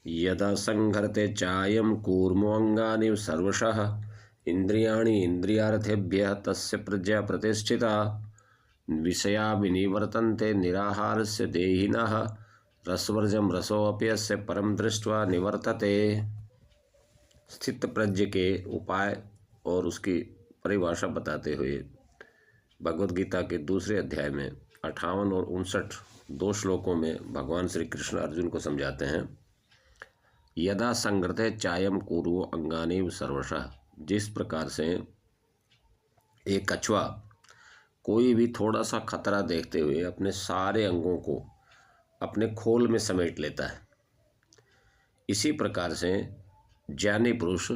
यदा संहरते चायं कूर्मोऽङ्गानि सर्वशः इन्द्रियाणि इन्द्रियार्थेभ्यः तस्य प्रज्ञा प्रतिष्ठिता विषया विनिवर्तन्ते निराहारस्य देहिनः रसवर्जं रसोऽप्यस्य परम दृष्ट्वा निवर्तते। स्थित प्रज्ञ के उपाय और उसकी परिभाषा बताते हुए भगवद गीता के दूसरे अध्याय में 58 और 59 दो श्लोकों में भगवान श्री कृष्ण अर्जुन को समझाते हैं। यदा संगृते चायम कुरु अंगानि सर्वशः, जिस प्रकार से एक कछुआ कोई भी थोड़ा सा खतरा देखते हुए अपने सारे अंगों को अपने खोल में समेट लेता है, इसी प्रकार से ज्ञानी पुरुष,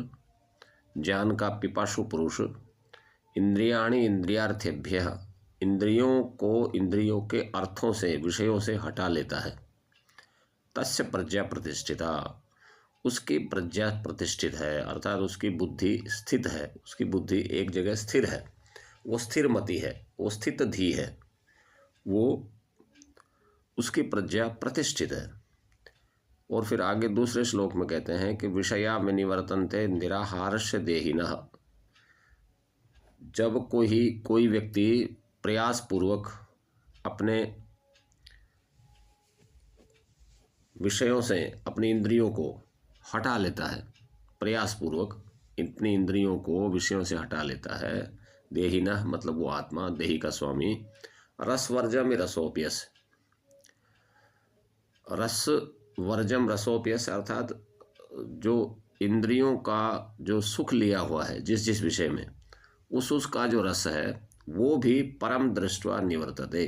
ज्ञान का पिपासु पुरुष, इंद्रियाणि इंद्रियार्थेभ्यः, इंद्रियों को इंद्रियों के अर्थों से विषयों से हटा लेता है। तस्य प्रज्ञा प्रतिष्ठिता, उसकी प्रज्ञा प्रतिष्ठित है, अर्थात उसकी बुद्धि स्थित है, उसकी बुद्धि एक जगह स्थिर है, वो स्थिर मति है, वो स्थित धी है, वो उसकी प्रज्ञा प्रतिष्ठित है। और फिर आगे दूसरे श्लोक में कहते हैं कि विषया विनिवर्तन्ते निराहारस्य देहिनः, जब कोई व्यक्ति प्रयासपूर्वक अपने विषयों से अपनी इंद्रियों को हटा लेता है, प्रयासपूर्वक इतनी इंद्रियों को विषयों से हटा लेता है, देहिनः मतलब वो आत्मा, देही का स्वामी, रसवर्जम रसोप्यस, रस वर्जम रसोप्यस अर्थात जो इंद्रियों का जो सुख लिया हुआ है जिस जिस विषय में, उसका जो रस है वो भी परम दृष्ट्वा निवर्तते,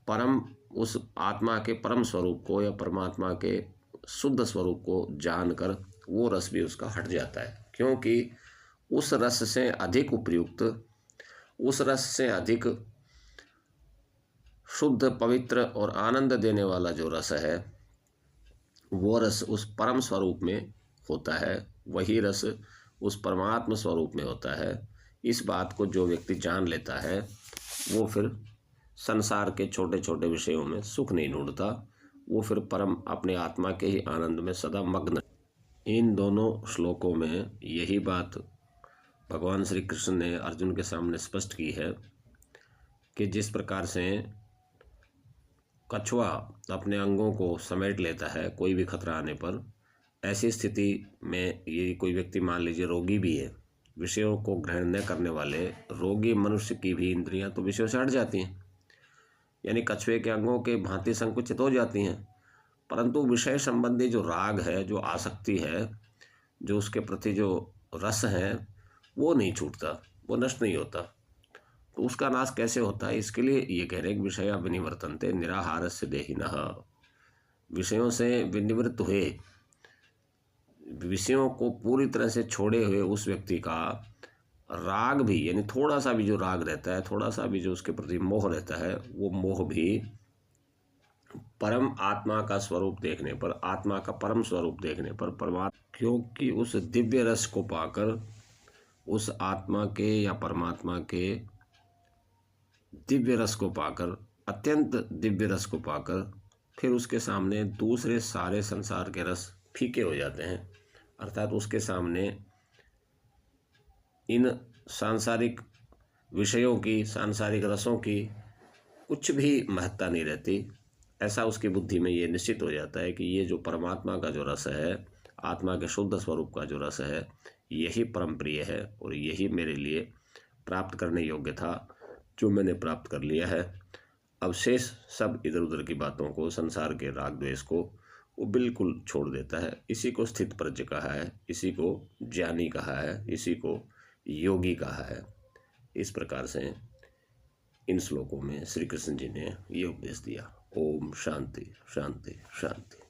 परम उस आत्मा के परम स्वरूप को या परमात्मा के शुद्ध स्वरूप को जानकर वो रस भी उसका हट जाता है। क्योंकि उस रस से अधिक उपयुक्त, उस रस से अधिक शुद्ध पवित्र और आनंद देने वाला जो रस है वो रस उस परम स्वरूप में होता है, वही रस उस परमात्मा स्वरूप में होता है। इस बात को जो व्यक्ति जान लेता है वो फिर संसार के छोटे छोटे विषयों में सुख नहीं ढूंढता, वो फिर परम अपने आत्मा के ही आनंद में सदा मग्न। इन दोनों श्लोकों में यही बात भगवान श्री कृष्ण ने अर्जुन के सामने स्पष्ट की है कि जिस प्रकार से कछुआ अपने अंगों को समेट लेता है कोई भी खतरा आने पर, ऐसी स्थिति में ये कोई व्यक्ति मान लीजिए रोगी भी है, विषयों को ग्रहण न करने वाले रोगी मनुष्य की भी इंद्रियां तो विषयों से हट जाती हैं, यानी कछुए के अंगों के भांति संकुचित हो जाती हैं, परंतु विषय संबंधी जो राग है, जो आसक्ति है, जो उसके प्रति जो रस है वो नहीं छूटता, वो नष्ट नहीं होता। तो उसका नाश कैसे होता है, इसके लिए ये कह रहे हैं कि विषया विनिवर्तन्ते निराहारस्य देहिनः, विषयों से विनिवृत्त हुए, विषयों को पूरी तरह से छोड़े हुए उस व्यक्ति का राग भी, यानी थोड़ा सा भी जो राग रहता है, थोड़ा सा भी जो उसके प्रति मोह रहता है, वो मोह भी परम आत्मा का स्वरूप देखने पर, आत्मा का परम स्वरूप देखने पर परमात्मा, क्योंकि उस दिव्य रस को पाकर, उस आत्मा के या परमात्मा के दिव्य रस को पाकर, अत्यंत दिव्य रस को पाकर, फिर उसके सामने दूसरे सारे संसार के रस फीके हो जाते हैं, अर्थात उसके सामने इन सांसारिक विषयों की, सांसारिक रसों की कुछ भी महत्ता नहीं रहती। ऐसा उसकी बुद्धि में ये निश्चित हो जाता है कि ये जो परमात्मा का जो रस है, आत्मा के शुद्ध स्वरूप का जो रस है, यही परम प्रिय है और यही मेरे लिए प्राप्त करने योग्य था, जो मैंने प्राप्त कर लिया है। अब शेष सब इधर उधर की बातों को, संसार के राग द्वेष को वो बिल्कुल छोड़ देता है। इसी को स्थित प्रज्ञ कहा है, इसी को ज्ञानी कहा है, इसी को योगी कहा है। इस प्रकार से इन श्लोकों में श्री कृष्ण जी ने ये उपदेश दिया। ओम शांति शांति शांति।